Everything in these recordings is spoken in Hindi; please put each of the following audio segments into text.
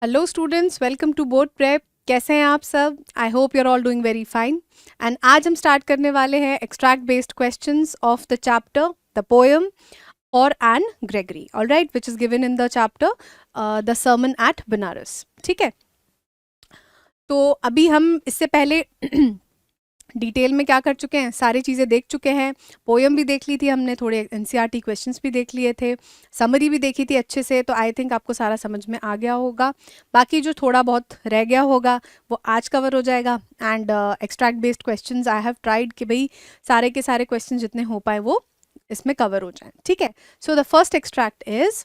Hello students, welcome to board prep. कैसे हैं आप सब? I hope you are all doing very fine. And आज हम स्टार्ट करने वाले हैं extract based questions of the chapter the poem और Anne Gregory, all right, which is given in the chapter the sermon at Benares. ठीक है, तो अभी हम इससे पहले डिटेल में क्या कर चुके हैं, सारी चीज़ें देख चुके हैं। पोएम भी देख ली थी हमने, थोड़े एनसीईआरटी क्वेश्चंस भी देख लिए थे, समरी भी देखी थी अच्छे से, तो आई थिंक आपको सारा समझ में आ गया होगा। बाकी जो थोड़ा बहुत रह गया होगा वो आज कवर हो जाएगा। And extract based questions I have tried कि भाई सारे के सारे क्वेश्चन जितने हो पाए वो इसमें कवर हो जाए। ठीक है, so the first extract is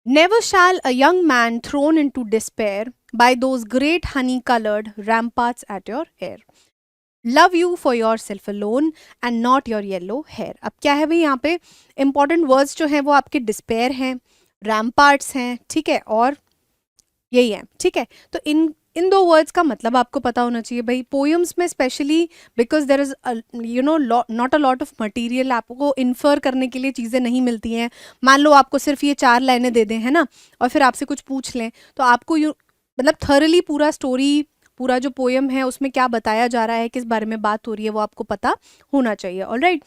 Never shall a young man thrown into despair by those great honey-colored ramparts at your hair. Love you for yourself alone and not your yellow hair. अब क्या है भाई, यहाँ पे important words जो हैं वो आपके despair हैं, ramparts हैं, ठीक है, और यही है। ठीक है, तो इन दो वर्ड्स का मतलब आपको पता होना चाहिए भाई। पोएम्स में specially because there is not a lot of material, आपको इन्फर करने के लिए चीज़ें नहीं मिलती हैं। मान लो आपको सिर्फ ये 4 लाइनें दे दें, है ना, और फिर आपसे कुछ पूछ लें, तो आपको मतलब थरली पूरा स्टोरी, पूरा जो पोएम है उसमें क्या बताया जा रहा है, किस बारे में बात हो रही है, वो आपको पता होना चाहिए। Alright,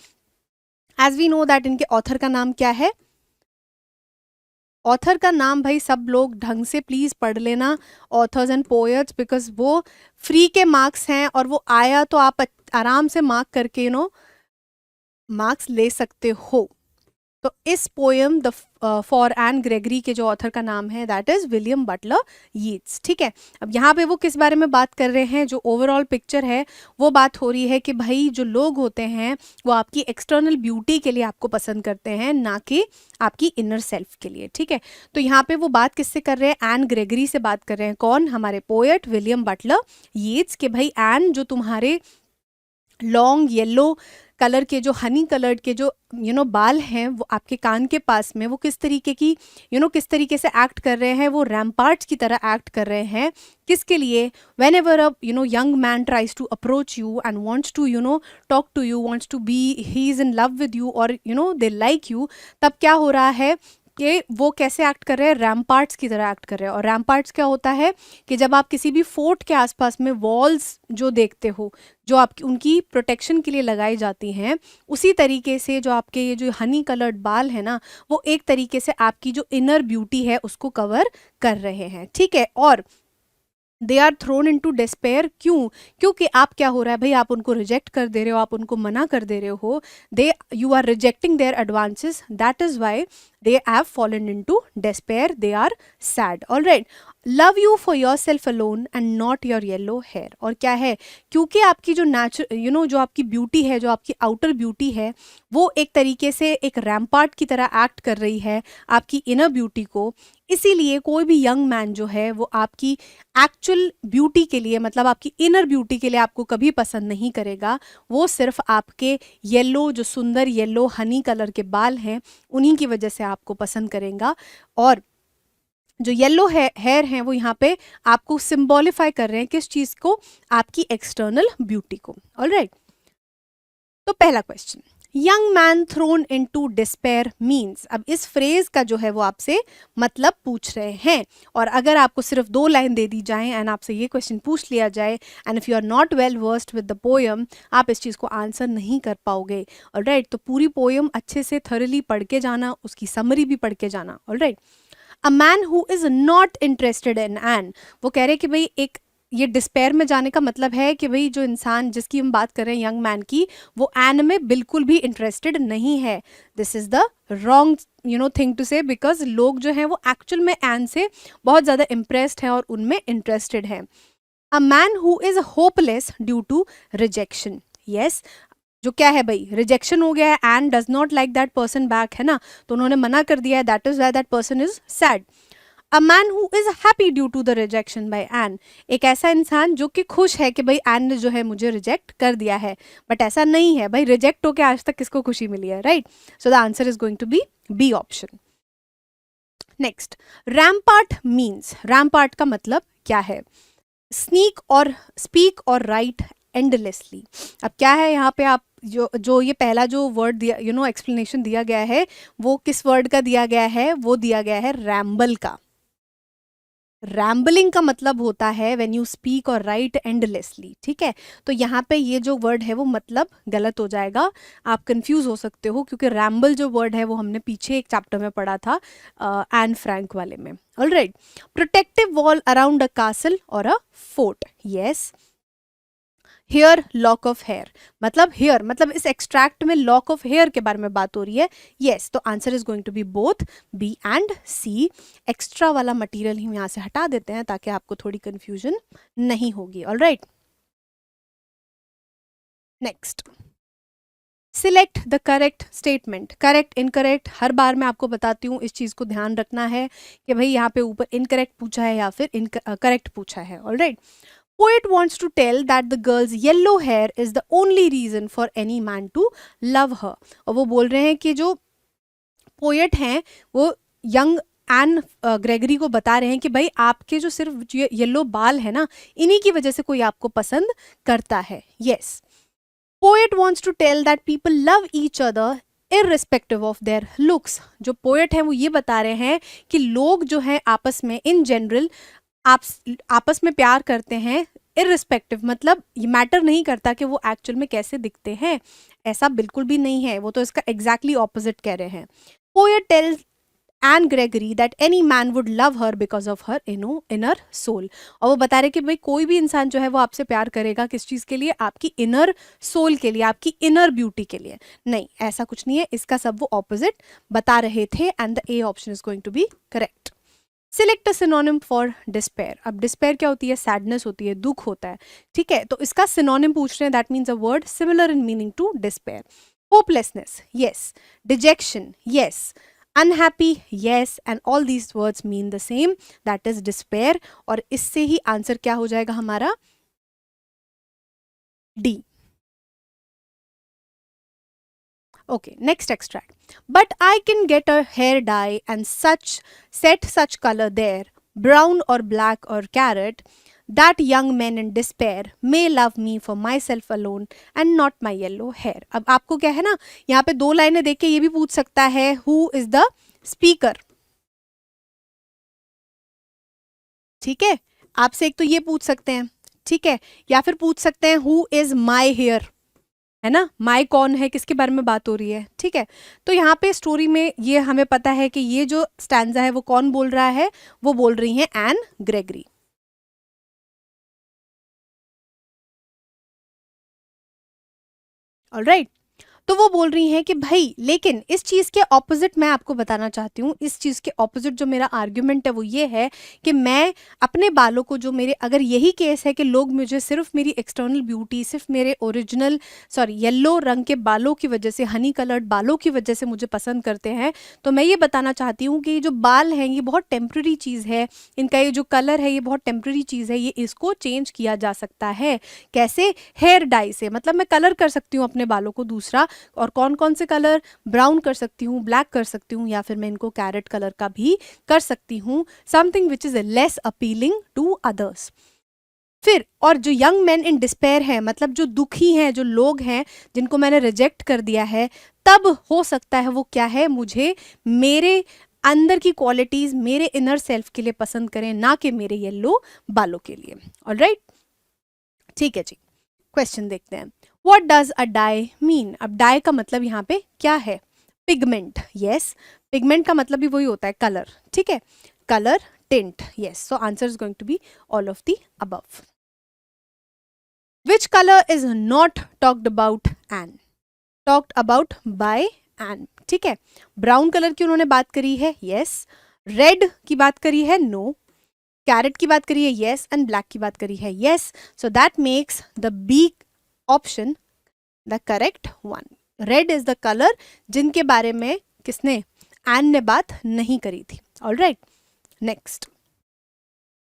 as we know that इनके ऑथर का नाम क्या है। ऑथर का नाम भाई सब लोग ढंग से प्लीज पढ़ लेना, ऑथर्स एंड पोएट्स, बिकॉज वो फ्री के मार्क्स हैं और वो आया तो आप आराम से मार्क करके मार्क्स ले सकते हो। तो इस poem the for N Gregory के जो ऑथर का नाम है that is William Butler Yeats. ठीक है, अब यहाँ पे वो किस बारे में बात कर रहे हैं, जो ओवरऑल पिक्चर है वो बात हो रही है कि भाई जो लोग होते हैं वो आपकी एक्सटर्नल ब्यूटी के लिए आपको पसंद करते हैं, ना कि आपकी इनर सेल्फ के लिए। ठीक है, तो यहाँ पे वो बात किससे कर रहे हैं, एन ग्रेगरी से बात कर रहे हैं। कौन? हमारे पोएट विलियम बटलर यीट्स के भाई एन जो तुम्हारे लॉन्ग येलो कलर के, जो हनी कलर्ड के जो बाल हैं वो आपके कान के पास में, वो किस तरीके की किस तरीके से एक्ट कर रहे हैं, वो रैम्पार्ट्स की तरह एक्ट कर रहे हैं। किसके लिए? Whenever a young man tries to approach you and wants to talk to you, wants to be, he is in love with you और दे लाइक यू, तब क्या हो रहा है कि वो कैसे एक्ट कर रहे हैं, रैम्पार्ट्स की तरह एक्ट कर रहे हैं। और रैम्पार्ट्स क्या होता है कि जब आप किसी भी फोर्ट के आसपास में वॉल्स जो देखते हो, जो आपकी उनकी प्रोटेक्शन के लिए लगाई जाती हैं, उसी तरीके से जो आपके ये जो हनी कलर्ड बाल है ना, वो एक तरीके से आपकी जो इनर ब्यूटी है उसको कवर कर रहे हैं। ठीक है, और they are thrown into despair. क्यों? क्योंकि आप क्या हो रहा है भाई, आप उनको रिजेक्ट कर दे रहे हो, आप उनको मना कर दे रहे हो। You are rejecting their advances, that is why they have fallen into despair, they are sad. all right, love you for yourself alone and not your yellow hair. और क्या है, क्योंकि आपकी जो नेचुरल जो आपकी ब्यूटी है, जो आपकी आउटर ब्यूटी है, वो एक तरीके से एक रैम्पार्ट की तरह एक्ट कर रही है आपकी इनर ब्यूटी को। इसीलिए कोई भी यंग मैन जो है वो आपकी एक्चुअल ब्यूटी के लिए, मतलब आपकी इनर ब्यूटी के लिए आपको कभी पसंद नहीं करेगा। वो सिर्फ आपके येलो, जो सुंदर येलो हनी कलर के बाल हैं, उन्हीं की वजह से आपको पसंद करेगा। और जो येलो हेयर हैं वो यहाँ पे आपको सिंबॉलिफाई कर रहे हैं किस चीज को? आपकी एक्सटर्नल ब्यूटी को। ऑलराइट, तो पहला question, young man throne into despair means. अब इस फ्रेज का जो है वो आपसे मतलब पूछ रहे हैं, और अगर आपको सिर्फ 2 लाइन दे दी जाए एंड आपसे ये क्वेश्चन पूछ लिया जाए, and if you are not well versed with the poem, आप इस चीज़ को आंसर नहीं कर पाओगे। ऑलराइट, तो पूरी पोएम अच्छे से थरली पढ़ के जाना, उसकी समरी भी पढ़ के जाना। Alright, a man who is not interested in an, वो कह रहे हैं कि भाई एक ये डिस्पेयर में जाने का मतलब है कि भाई जो इंसान जिसकी हम बात कर रहे हैं, यंग मैन की, वो एन में बिल्कुल भी इंटरेस्टेड नहीं है। This is the wrong thing to say, because लोग जो हैं वो एक्चुअल में एन से बहुत ज़्यादा इम्प्रेस्ड हैं और उनमें इंटरेस्टेड हैं। A man who is hopeless due to rejection. Yes, जो क्या है भाई, रिजेक्शन हो गया है, and does not like that person back, है ना, तो उन्होंने मना कर दिया है, that is why that person is sad. A man who is happy due to the rejection by an, एक ऐसा इंसान जो कि खुश है कि भाई एन ने जो है मुझे रिजेक्ट कर दिया है। बट ऐसा नहीं है भाई, रिजेक्ट होके आज तक किसको खुशी मिली है? Right, so the answer is going to be option. Next, rampart means. Rampart का मतलब क्या है? स्नीक और स्पीक और राइट एंडलेसली। अब क्या है यहाँ पे, आप जो ये पहला जो वर्ड दिया, एक्सप्लेनेशन दिया गया है, वो किस वर्ड का दिया गया है? वो दिया गया है रैम्बल का। रैम्बलिंग का मतलब होता है व्हेन यू स्पीक और राइट एंडलेसली, ठीक है। तो यहाँ पे ये जो वर्ड है वो मतलब गलत हो जाएगा, आप कंफ्यूज हो सकते हो, क्योंकि रैम्बल जो वर्ड है वो हमने पीछे एक चैप्टर में पढ़ा था एन फ्रैंक वाले में। Alright, protective wall around a castle और a fort, yes. Hair, lock of hair, मतलब हेयर मतलब इस एक्सट्रैक्ट में लॉक ऑफ हेयर के बारे में बात हो रही है, यस। तो answer is going to be both B and C. Extra वाला मटेरियल ही यहां से हटा देते हैं ताकि आपको थोड़ी कंफ्यूजन नहीं होगी। Alright, next, select the correct statement. Correct, incorrect, हर बार मैं आपको बताती हूँ, इस चीज को ध्यान रखना है कि भाई यहाँ पे ऊपर इनकरेक्ट पूछा है या फिर करेक्ट पूछा है। Alright, poet wants to tell that the girl's yellow hair is the only reason for any man to love her। और वो बोल रहे हैं कि जो पोएट हैं वो यंग एन ग्रेगरी को बता रहे हैं कि भाई आपके जो सिर्फ येलो बाल है ना, इन्हीं की वजह से कोई आपको पसंद करता है, yes. Poet wants to tell that people love each other irrespective of their looks। जो पोएट हैं वो ये बता रहे हैं कि लोग जो हैं आपस में इन जनरल आप आपस में प्यार करते हैं, इररिस्पेक्टिव मतलब ये मैटर नहीं करता कि वो एक्चुअल में कैसे दिखते हैं, ऐसा बिल्कुल भी नहीं है, वो तो इसका एग्जैक्टली ऑपोजिट कह रहे हैं। Poet tells Anne Gregory that any man would love her because of her inner soul. और वो बता रहे कि भाई कोई भी इंसान जो है वो आपसे प्यार करेगा किस चीज़ के लिए? आपकी इनर सोल के लिए, आपकी इनर ब्यूटी के लिए। नहीं, ऐसा कुछ नहीं है, इसका सब वो ऑपोजिट बता रहे थे and the A option is going to be correct. Select a synonym for despair. अब डिस्पेयर क्या होती है? सैडनेस होती है, दुख होता है, ठीक है। तो इसका सिनोनिम पूछ रहे हैं, that means a word similar in meaning to despair. Hopelessness, yes. Dejection, yes. Unhappy, yes. And all these words mean the same, that is despair. और इससे ही आंसर क्या हो जाएगा हमारा? D. Okay, next extract. But I can get a hair dye and set such color there, brown or black or carrot, that young men in despair may love me for myself alone and not my yellow hair। अब आपको क्या है ना, यहाँ पे दो लाइनें देख के ये भी पूछ सकता है who is the speaker, ठीक है। आपसे एक तो ये पूछ सकते हैं, ठीक है, या फिर पूछ सकते हैं who is my hair, है ना। माई कौन है, किसके बारे में बात हो रही है, ठीक है। तो यहाँ पे स्टोरी में ये हमें पता है कि ये जो स्टैंजा है वो कौन बोल रहा है? वो बोल रही हैं एन ग्रेगरी। ऑलराइट, तो वो बोल रही हैं कि भाई, लेकिन इस चीज़ के ऑपोजिट मैं आपको बताना चाहती हूँ, इस चीज़ के ऑपोजिट जो मेरा आर्ग्यूमेंट है वो ये है कि मैं अपने बालों को, जो मेरे, अगर यही केस है कि लोग मुझे सिर्फ मेरी एक्सटर्नल ब्यूटी, सिर्फ मेरे ओरिजिनल येलो रंग के बालों की वजह से, हनी कलर्ड बालों की वजह से मुझे पसंद करते हैं, तो मैं ये बताना चाहती हूँ कि ये जो बाल हैं ये बहुत टेम्प्रेरी चीज़ है, इनका ये जो कलर है ये बहुत टेम्प्रेरी चीज़ है, ये इसको चेंज किया जा सकता है। कैसे? हेयर डाई से, मतलब मैं कलर कर सकती हूँ अपने बालों को दूसरा, और कौन कौन से कलर? ब्राउन कर सकती हूँ, ब्लैक कर सकती हूँ, या फिर मैं इनको कैरेट कलर का भी कर सकती हूँ, something which is less appealing to others. फिर, और जो यंग मैन इन डिस्पेयर है, मतलब जो दुखी हैं, जो लोग हैं जिनको मैंने रिजेक्ट कर दिया है, तब हो सकता है वो क्या है, मुझे मेरे अंदर की क्वालिटीज, मेरे इनर सेल्फ के लिए पसंद करें, ना कि मेरे येलो बालों के लिए। ऑलराइट, ठीक है जी। क्वेश्चन देखते हैं। What does a dye mean? अब डाई का मतलब यहाँ पे क्या है? Pigment, yes. पिगमेंट का मतलब भी वही होता है, कलर, ठीक है। Colour, tint, yes. So answer is going to be all of the above. Which color is not talked about and talked about by and, ठीक है। ब्राउन कलर की उन्होंने बात करी है, यस। रेड की बात करी है, नो। कैरेट की बात करी है, यस। एंड ब्लैक की बात करी है, yes. So that makes the B option the correct one. Red is the colour जिनके बारे में किसने? एन ने बात नहीं करी थी। Alright, next.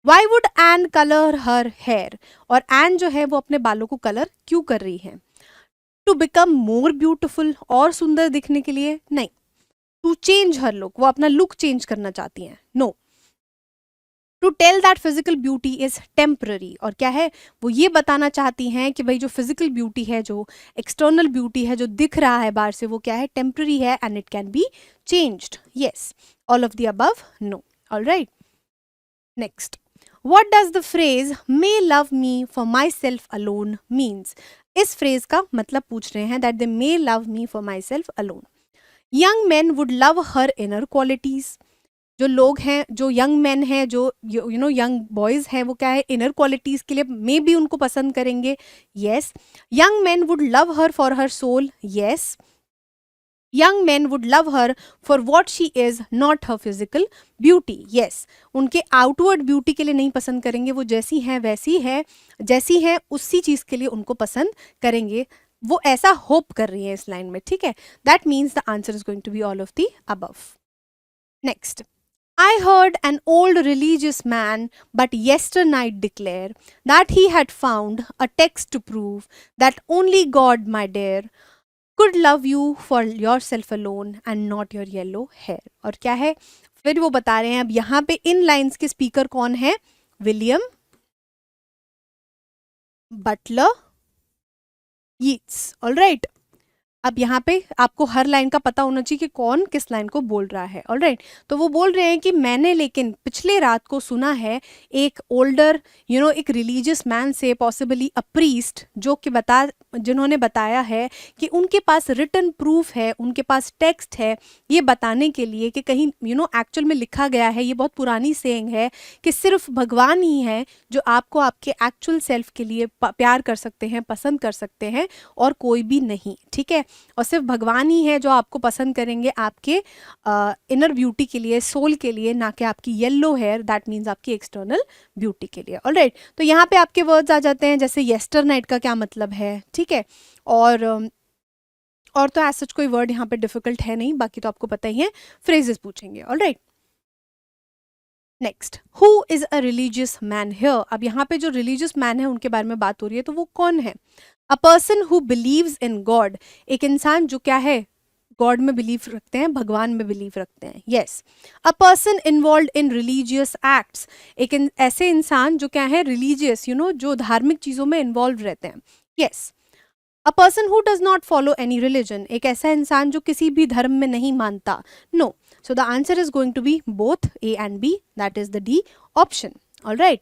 Why would Ann colour her hair? और एन जो है वो अपने बालों को कलर क्यों कर रही है? टू बिकम मोर ब्यूटिफुल, और सुंदर दिखने के लिए? नहीं। टू चेंज हर लुक, वो अपना लुक चेंज करना चाहती हैं? No. To tell that physical beauty is temporary, और क्या है, वो ये बताना चाहती हैं कि भाई जो फिजिकल ब्यूटी है, जो एक्सटर्नल ब्यूटी है, जो दिख रहा है बाहर से, वो क्या है, टेम्पररी है and it can be changed. Yes, all of the above no. All right, next. What does the phrase may love me for myself alone means? इस phrase का मतलब पूछ रहे हैं that they may love me for myself alone. Young men would love her inner qualities. जो लोग हैं, जो यंग मैन हैं, जो यू नो यंग बॉयज हैं, वो क्या है, इनर क्वालिटीज के लिए मे भी उनको पसंद करेंगे. Yes. Young man would love her for her soul. Yes. Young men would love her for what she is, not her physical beauty. Yes, उनके outward beauty के लिए नहीं पसंद करेंगे, वो जैसी हैं वैसी है, जैसी है उसी चीज़ के लिए उनको पसंद करेंगे. वो ऐसा होप कर रही है इस लाइन में. ठीक है, that means the answer is going to be all of the above. Next. I heard an old religious man but yesternight declare that he had found a text to prove that only God, my dear, could love you for yourself alone and not your yellow hair. और क्या है, फिर वो बता रहे हैं, अब यहाँ पे इन लाइंस के स्पीकर कौन है, William Butler Yeats. All right, अब यहाँ पे आपको हर लाइन का पता होना चाहिए कि कौन किस लाइन को बोल रहा है. ऑलराइट, तो वो बोल रहे हैं कि मैंने लेकिन पिछले रात को सुना है एक ओल्डर एक रिलीजियस मैन से, पॉसिबली अ प्रीस्ट, जो कि जिन्होंने बताया है कि उनके पास रिटन प्रूफ है, उनके पास टेक्स्ट है ये बताने के लिए कि कहीं एक्चुअल में लिखा गया है, ये बहुत पुरानी सेइंग है कि सिर्फ भगवान ही है जो आपको आपके एक्चुअल सेल्फ के लिए प्यार कर सकते हैं, पसंद कर सकते हैं, और कोई भी नहीं. ठीक है, और सिर्फ भगवान ही है जो आपको पसंद करेंगे आपके इनर ब्यूटी के लिए, सोल के लिए, ना कि आपकी येलो हेयर, दैट मीन्स आपकी एक्सटर्नल ब्यूटी के लिए. ऑलराइट, तो यहाँ पे आपके वर्ड्स आ जाते हैं, जैसे येस्टरनाइट का क्या मतलब है. ठीक है, और तो एज सच कोई वर्ड यहाँ पे डिफिकल्ट है नहीं, बाकी तो आपको पता ही है, फ्रेजेस पूछेंगे. Alright, next. Who is a religious man here. अब यहाँ पे जो रिलीजियस मैन है उनके बारे में बात हो रही है, तो वो कौन है. A person who believes in God, एक इंसान जो क्या है, गॉड में बिलीव रखते हैं, भगवान में बिलीव रखते हैं. Yes. A person involve in religious acts, एक ऐसे इंसान जो क्या है, रिलीजियस जो धार्मिक चीजों में इन्वॉल्व रहते हैं. Yes. A person who does not follow any religion, एक ऐसा इंसान जो किसी भी धर्म में नहीं मानता. No. So the answer is going to be both A and B, that is the D option. Alright.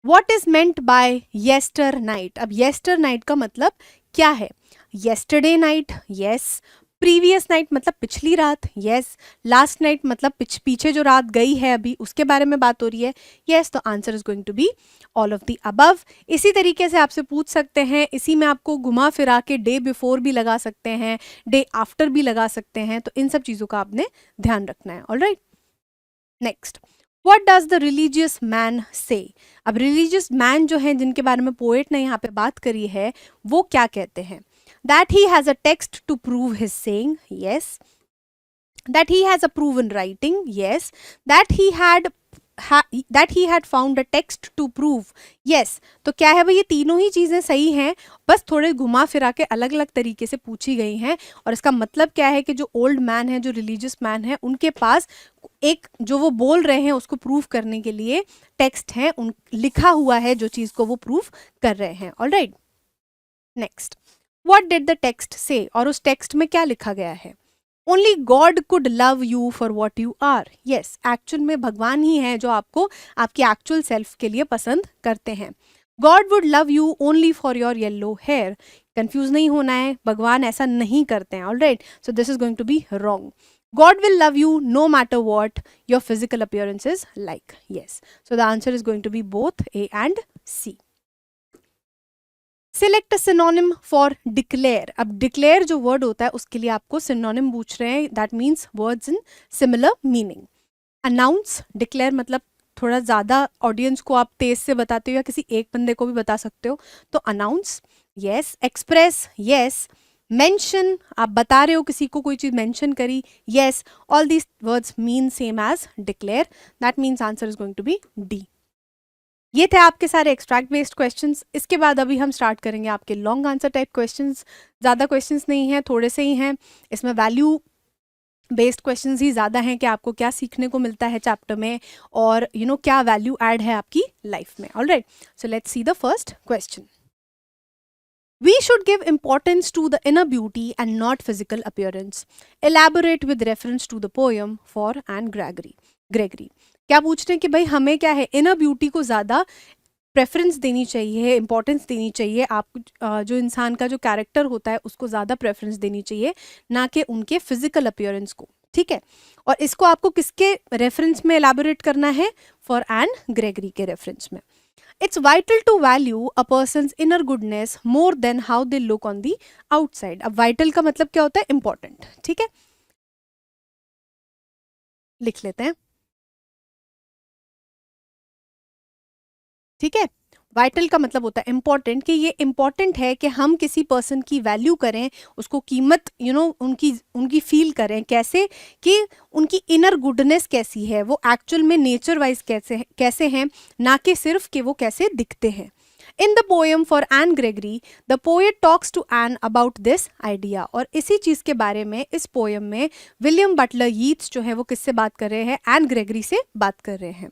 What is meant by yester night. अब येस्टर नाइट का मतलब क्या है. Yesterday night, yes. Previous night मतलब पिछली रात, यस. लास्ट नाइट मतलब पीछे जो रात गई है अभी उसके बारे में बात हो रही है. यस, तो answer is going to be all of the above. इसी तरीके से आपसे पूछ सकते हैं, इसी में आपको घुमा फिरा के डे बिफोर भी लगा सकते हैं, डे आफ्टर भी लगा सकते हैं, तो इन सब चीज़ों का आपने ध्यान रखना है. Alright, next. What does the religious man say? अब religious man जो हैं, जिनके बारे में पोएट ने यहाँ पे बात करी है, वो क्या कहते हैं. That he has a text to prove his saying, yes. That he has a proven writing, yes. That he had found a text to prove, yes. तो क्या है भाई, ये तीनों ही चीज़ें सही हैं, बस थोड़े घुमा फिरा के अलग अलग तरीके से पूछी गई हैं. और इसका मतलब क्या है कि जो ओल्ड मैन है, जो रिलीजियस मैन है, उनके पास एक जो वो बोल रहे हैं उसको प्रूव करने के लिए टेक्स्ट है, उन लिखा हुआ है जो चीज़ को वो प्रूव कर रहे हैं. Alright, next. What did the text से, और उस टेक्स्ट में क्या लिखा गया है. Only God could love you for what you are. Yes, actual में भगवान ही है जो आपको आपकी एक्चुअल सेल्फ के लिए पसंद करते हैं. God would love you only for your yellow hair. Confuse नहीं होना है, भगवान ऐसा नहीं करते हैं. Alright, so this is going to be wrong. God will love you no matter what your physical appearance is like. Yes. So the answer is going to be both A and C. Select a synonym for declare. अब declare जो word होता है उसके लिए आपको synonym पूछ रहे हैं. That means words in similar meaning. Announce, declare मतलब थोड़ा ज़्यादा ऑडियंस को आप तेज से बताते हो या किसी एक बंदे को भी बता सकते हो, तो announce. Yes. Express, yes. Mention, आप बता रहे हो किसी को कोई चीज मेंशन करी, yes. All these words mean same as declare, that means answer is going to be D. ये थे आपके सारे एक्सट्रैक्ट बेस्ड क्वेश्चंस. इसके बाद अभी हम स्टार्ट करेंगे आपके लॉन्ग आंसर टाइप क्वेश्चंस. ज़्यादा क्वेश्चंस नहीं हैं, थोड़े से ही हैं. इसमें वैल्यू बेस्ड क्वेश्चंस ही ज़्यादा हैं कि आपको क्या सीखने को मिलता है चैप्टर में और क्या वैल्यू ऐड है आपकी लाइफ में. Alright, so let's see the first question. We should give importance to the inner beauty and not physical appearance. Elaborate with reference to the poem for Anne Gregory. क्या पूछ रहे हैं कि भाई हमें क्या है, इनर ब्यूटी को ज़्यादा प्रेफरेंस देनी चाहिए, इंपॉर्टेंस देनी चाहिए. आप जो इंसान का जो कैरेक्टर होता है उसको ज़्यादा प्रेफरेंस देनी चाहिए, ना कि उनके फिजिकल अपीयरेंस को. ठीक है, और इसको आपको किसके रेफरेंस में एलैबोरेट करना है? फॉर एन ग्रेगरी के रेफरेंस में. It's vital to value a person's inner goodness more than how they look on the outside. अब vital का मतलब क्या होता है? important. ठीक है, लिख लेते हैं. ठीक है, वाइटल का मतलब होता है इंपॉर्टेंट, कि ये इंपॉर्टेंट है कि हम किसी पर्सन की वैल्यू करें, उसको कीमत उनकी उनकी फील करें. कैसे? कि उनकी इनर गुडनेस कैसी है, वो एक्चुअल में नेचर वाइज कैसे हैं, ना कि सिर्फ कि वो कैसे दिखते हैं. In the poem for N Gregory the poet talks to Ann about this idea. और इसी चीज़ के बारे में इस पोएम में विलियम बटलर यीट्स जो है वो किससे बात कर रहे हैं? एन ग्रेगरी से बात कर रहे हैं.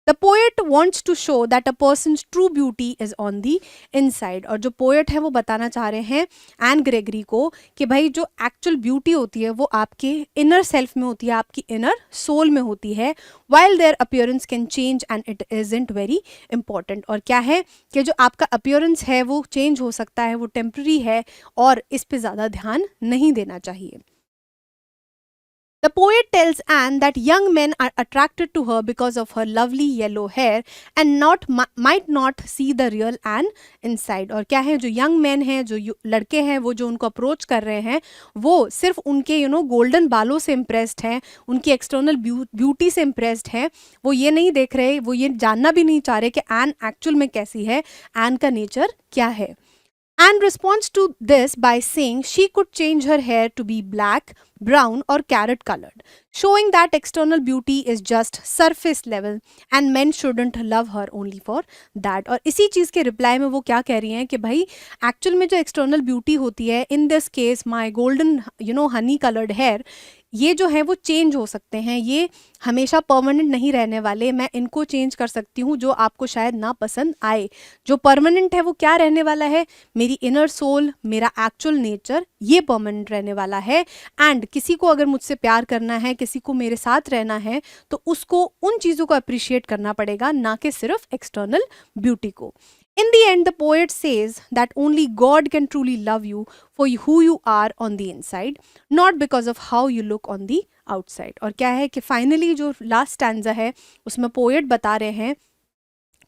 The poet wants to show that a person's true beauty is on the inside. और जो पोएट है वो बताना चाह रहे हैं एन ग्रेगरी को कि भाई जो एक्चुअल ब्यूटी होती है वो आपके इनर सेल्फ में होती है, आपकी इनर सोल में होती है. while their appearance can change and it isn't very important. और क्या है कि जो आपका अपीयरेंस है वो चेंज हो सकता है, वो टेम्प्रेरी है और इस पे ज़्यादा ध्यान नहीं देना चाहिए. The poet tells Anne that young men are attracted to her because of her lovely yellow hair and might not see the real Anne inside. और क्या है, जो young men हैं, जो लड़के हैं, वो जो उनको अप्रोच कर रहे हैं वो सिर्फ उनके गोल्डन बालों से इम्प्रेस्ड हैं, उनकी एक्सटर्नल ब्यूटी से इम्प्रेस्ड हैं. वो ये नहीं देख रहे, वो ये जानना भी नहीं चाह रहे कि एन एक्चुअल में कैसी है, एन का नेचर क्या है. Anne responds to this by saying she could change her hair to be black, brown or carrot colored, showing that external beauty is just surface level and men shouldn't love her only for that. और इसी चीज़ के रिप्लाई में वो क्या कह रही हैं कि भाई एक्चुअल में जो एक्सटर्नल ब्यूटी होती है, in this case my golden honey coloured hair, ये जो है वो चेंज हो सकते हैं, ये हमेशा परमानेंट नहीं रहने वाले. मैं इनको चेंज कर सकती हूँ जो आपको शायद ना पसंद आए. जो परमानेंट है वो क्या रहने वाला है? मेरी इनर सोल, मेरा एक्चुअल नेचर, ये परमानेंट रहने वाला है. एंड किसी को अगर मुझसे प्यार करना है, किसी को मेरे साथ रहना है, तो उसको उन चीज़ों को अप्रिशिएट करना पड़ेगा, ना कि सिर्फ एक्सटर्नल ब्यूटी को. In the end, the poet says that only God can truly love you for who you are on the inside, not because of how you look on the outside. और क्या है कि फाइनली जो लास्ट स्टैंजा है उसमें पोएट बता रहे हैं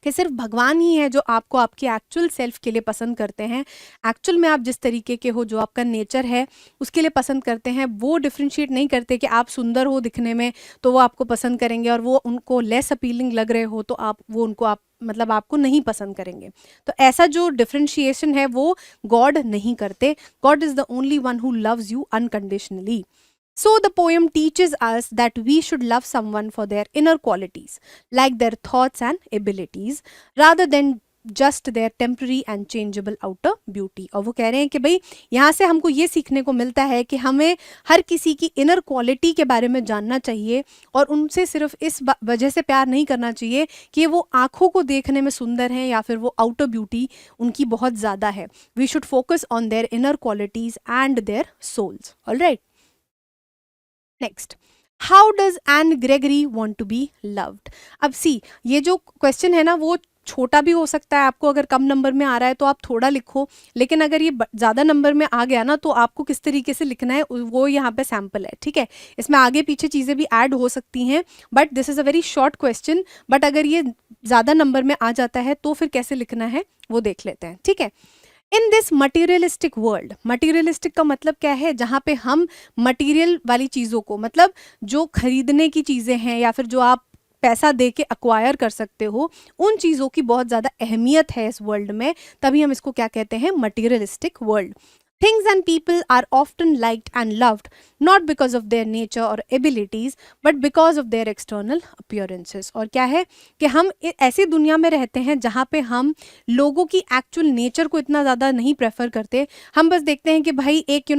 कि सिर्फ भगवान ही है जो आपको आपकी एक्चुअल सेल्फ के लिए पसंद करते हैं. एक्चुअल में आप जिस तरीके के हो, जो आपका नेचर है उसके लिए पसंद करते हैं. वो डिफ्रेंशिएट नहीं करते कि आप सुंदर हो दिखने में तो वो आपको पसंद करेंगे, और वो उनको लेस अपीलिंग लग रहे हो तो आप मतलब आपको नहीं पसंद करेंगे. तो ऐसा जो डिफ्रेंशिएशन है वो गॉड नहीं करते. God is the only one who loves you unconditionally. So the poem teaches us that we should love someone for their inner qualities, like their thoughts and abilities, rather than just their temporary and changeable outer beauty. और वो कह रहे हैं कि भाई यहाँ से हमको ये सीखने को मिलता है कि हमें हर किसी की इनर क्वालिटी के बारे में जानना चाहिए और उनसे सिर्फ इस वजह से प्यार नहीं करना चाहिए कि वो आँखों को देखने में सुंदर हैं या फिर वो आउटर ब्यूटी उनकी बहुत ज़्यादा है. We should focus on their inner qualities and their souls. Alright, next, how does Ann Gregory want to be loved. अब सी, ये जो क्वेश्चन है ना वो छोटा भी हो सकता है. आपको अगर कम नंबर में आ रहा है तो आप थोड़ा लिखो, लेकिन अगर ये ज़्यादा नंबर में आ गया ना तो आपको किस तरीके से लिखना है वो यहाँ पे सैम्पल है. ठीक है, इसमें आगे पीछे चीज़ें भी ऐड हो सकती हैं, but this is a very short question. But अगर ये ज़्यादा नंबर में आ जाता है तो फिर कैसे लिखना है वो देख लेते हैं. ठीक है, in this materialistic world, materialistic का मतलब क्या है? जहाँ पे हम मटीरियल वाली चीज़ों को, मतलब जो खरीदने की चीज़ें हैं या फिर जो आप पैसा दे के अक्वायर कर सकते हो, उन चीज़ों की बहुत ज़्यादा अहमियत है इस वर्ल्ड में, तभी हम इसको क्या कहते हैं? Materialistic world. Things and people are often liked and loved not because of their nature or abilities but because of their external appearances. और क्या है कि हम ऐसी दुनिया में रहते हैं जहाँ पे हम लोगों की एक्चुअल नेचर को इतना ज़्यादा नहीं प्रेफर करते. हम बस देखते हैं कि भाई एक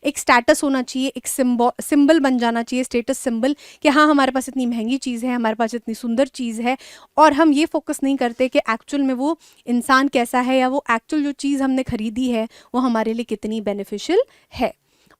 एक स्टेटस होना चाहिए, एक सिंबल बन जाना चाहिए, स्टेटस सिंबल, कि हाँ हमारे पास इतनी महंगी चीज़ है, हमारे पास इतनी सुंदर चीज़ है, और हम ये फोकस नहीं करते कि एक्चुअल में वो इंसान कैसा है या वो एक्चुअल जो चीज़ हमने खरीदी है वो हमारे लिए कितनी बेनिफिशियल है.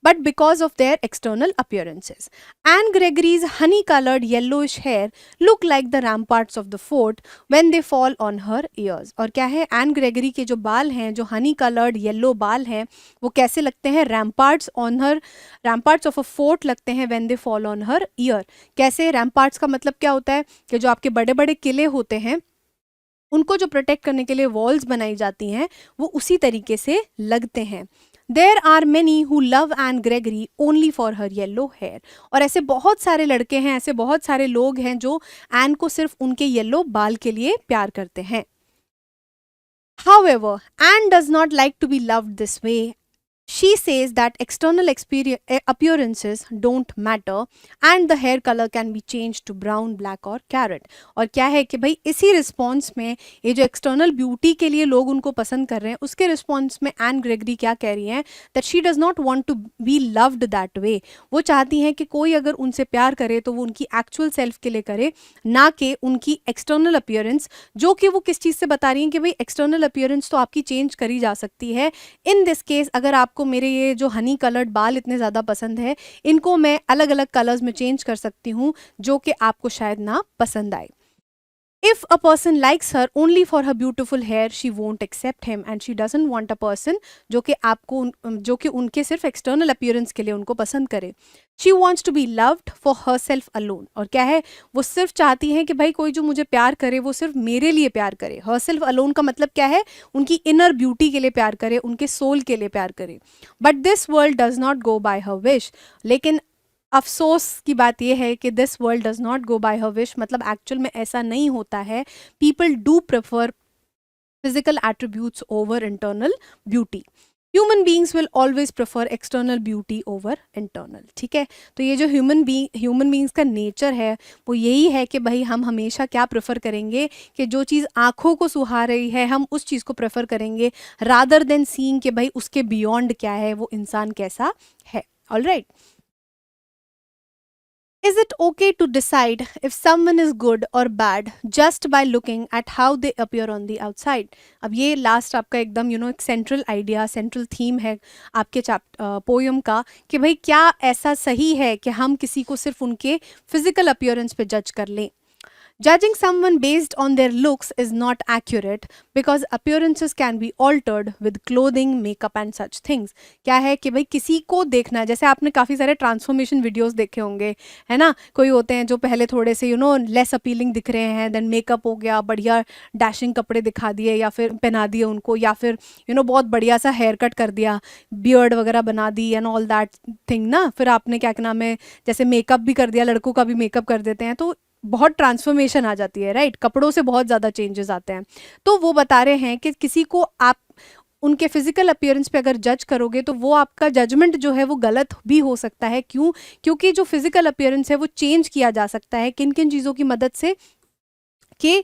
But because of their external appearances. Anne Gregory's honey-colored yellowish hair look like the ramparts of the fort when they fall on her ears. और क्या है, एन ग्रेगरी के जो बाल हैं, जो हनी कलर्ड येलो बाल हैं, वो कैसे लगते हैं, ramparts on her, ramparts of a fort लगते हैं when they fall on her ear. कैसे, रैम्पार्ट्स का मतलब क्या होता है कि जो आपके बड़े बड़े किले होते हैं उनको जो प्रोटेक्ट करने के लिए वॉल्स बनाई जाती हैं वो उसी तरीके से लगते हैं. There are many who love Ann Gregory only for her yellow hair. और ऐसे बहुत सारे लड़के हैं, ऐसे बहुत सारे लोग हैं जो एन को सिर्फ उनके येलो बाल के लिए प्यार करते हैं. However, Anne does not like to be loved this way. She says that external appearances don't matter and the hair color can be changed to brown, black और carrot. और क्या है कि भाई इसी रिस्पॉन्स में ये जो एक्सटर्नल ब्यूटी के लिए लोग उनको पसंद कर रहे हैं उसके रिस्पॉन्स में एन ग्रेगरी क्या कह रही हैं, that she does not want to be loved that way. वो चाहती हैं कि कोई अगर उनसे प्यार करे तो वो उनकी एक्चुअल सेल्फ के लिए करे, ना कि उनकी एक्सटर्नल अपीयरेंस, जो कि वो किस चीज़ से बता रही हैं कि भाई एक्सटर्नल अपीयरेंस तो आपकी चेंज करी जा सकती है. इन दिस केस अगर आप को मेरे ये जो हनी कलर्ड बाल इतने ज़्यादा पसंद है, इनको मैं अलग अलग कलर्स में चेंज कर सकती हूँ जो कि आपको शायद ना पसंद आए. If a person likes her only for her beautiful hair, she won't accept him and she doesn't want a person जो कि आपको जो कि उनके सिर्फ एक्सटर्नल अपीयरेंस के लिए उनको पसंद करे. She wants to be loved for herself alone. और क्या है, वो सिर्फ चाहती हैं कि भाई कोई जो मुझे प्यार करे वो सिर्फ मेरे लिए प्यार करे. herself alone का मतलब क्या है, उनकी इनर ब्यूटी के लिए प्यार करे, उनके सोल के लिए प्यार करे. But this world does not go by her wish. लेकिन अफसोस की बात यह है कि this world does not go bye her wish, मतलब एक्चुअल में ऐसा नहीं होता है. People do prefer physical attributes over internal beauty. Human beings will always prefer external beauty over internal. ठीक है, तो ये जो ह्यूमन बींग्स का नेचर है वो यही है कि भाई हम हमेशा क्या प्रेफर करेंगे कि जो चीज़ आँखों को सुहा रही है हम उस चीज़ को प्रेफर करेंगे रादर देन सीइंग कि भाई उसके बियॉन्ड क्या है, वो इंसान कैसा है. Alright. Is it okay to decide if someone is good or bad just by looking at how they appear on the outside? अब ये लास्ट आपका एकदम एक सेंट्रल आइडिया, सेंट्रल थीम है आपके पोयम का कि भाई क्या ऐसा सही है कि हम किसी को सिर्फ उनके फिजिकल अपीयरेंस पे जज कर लें. Judging someone based on their looks is not accurate because appearances can be altered with clothing, makeup and such things. क्या है कि भाई किसी को देखना, जैसे आपने काफ़ी सारे ट्रांसफॉर्मेशन वीडियोस देखे होंगे, है ना. कोई होते हैं जो पहले थोड़े से लेस अपीलिंग दिख रहे हैं, देन मेकअप हो गया, बढ़िया डैशिंग कपड़े दिखा दिए या फिर पहना दिए उनको, या फिर बहुत बढ़िया सा हेयर कट कर दिया, बियर्ड वगैरह बना दी एंड ऑल दैट थिंग ना. फिर आपने क्या नाम है, जैसे मेकअप भी कर दिया, लड़कों का भी मेकअप कर देते हैं, तो बहुत ट्रांसफॉर्मेशन आ जाती है, राइट. कपड़ों से बहुत ज़्यादा चेंजेस आते हैं. तो वो बता रहे हैं कि किसी को आप उनके फिजिकल अपीयरेंस पे अगर जज करोगे तो वो आपका जजमेंट जो है वो गलत भी हो सकता है. क्यों? क्योंकि जो फिजिकल अपीयरेंस है वो चेंज किया जा सकता है किन किन चीज़ों की मदद से, कि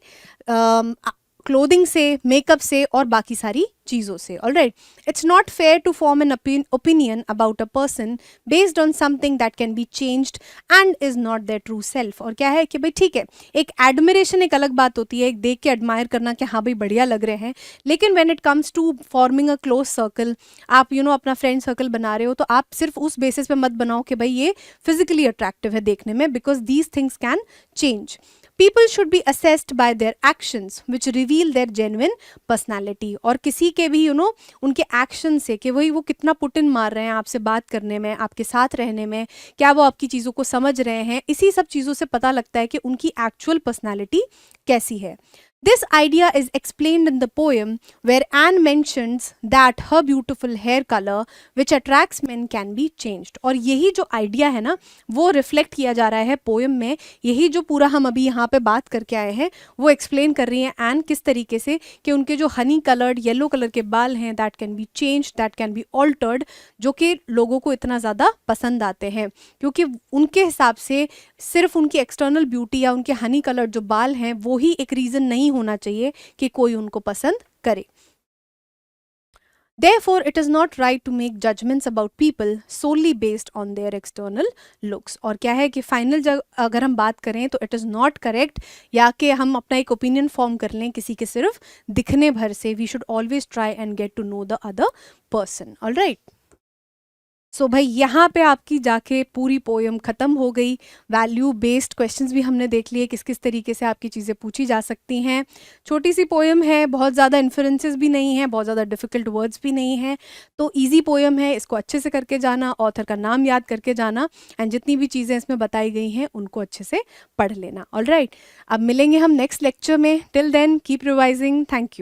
क्लोथिंग से, मेकअप से और बाकी सारी चीज़ों से. Alright. It's not fair to form an opinion about a person based on something that can be changed and is not their true self. और क्या है कि भाई ठीक है, एक एडमिरेशन एक अलग बात होती है, एक देख के एडमायर करना कि हाँ भाई बढ़िया लग रहे हैं, लेकिन when it comes to forming a close circle, आप अपना फ्रेंड सर्कल बना रहे हो तो आप सिर्फ उस बेसिस पे मत बनाओ कि भाई ये फिजिकली अट्रैक्टिव है देखने में, because these things can change. People should be assessed by their actions which reveal their genuine personality. और किसी के भी उनके एक्शन से कि वही वो कितना पुट इन मार रहे हैं आपसे बात करने में, आपके साथ रहने में, क्या वो आपकी चीज़ों को समझ रहे हैं, इसी सब चीज़ों से पता लगता है कि उनकी एक्चुअल पर्सनालिटी कैसी है. This idea is explained in the poem where Anne mentions that her beautiful hair color which attracts men can be changed. और यही जो आइडिया है ना वो रिफ्लेक्ट किया जा रहा है पोएम में. यही जो पूरा हम अभी यहाँ पे बात करके आए हैं वो एक्सप्लेन कर रही हैं एन किस तरीके से कि उनके जो हनी कलर्ड येलो कलर के बाल हैं that can B change, that can be altered, जो कि लोगों को इतना ज़्यादा पसंद आते हैं क्योंकि उनके हिसाब से सिर्फ उनकी एक्सटर्नल ब्यूटी या उनके हनी कलर जो बाल हैं वो ही एक रीज़न नहीं होना चाहिए कि कोई उनको पसंद करे. Therefore, it is not right to make judgments about people solely based on their external looks. और क्या है कि फाइनल अगर हम बात करें तो इट इज़ नॉट करेक्ट या कि हम अपना एक ओपिनियन फॉर्म कर लें किसी के सिर्फ दिखने भर से. We should always try and get to know the other person. All right. So भाई यहाँ पे आपकी जाके पूरी पोएम ख़त्म हो गई. वैल्यू बेस्ड क्वेश्चंस भी हमने देख लिए किस किस तरीके से आपकी चीज़ें पूछी जा सकती हैं. छोटी सी पोएम है, बहुत ज़्यादा इन्फ्रेंसेस भी नहीं है, बहुत ज़्यादा डिफ़िकल्ट वर्ड्स भी नहीं है, तो इजी पोएम है. इसको अच्छे से करके जाना, ऑथर का नाम याद करके जाना एंड जितनी भी चीज़ें इसमें बताई गई हैं उनको अच्छे से पढ़ लेना. All right. अब मिलेंगे हम नेक्स्ट लेक्चर में. Till then keep revising. Thank you.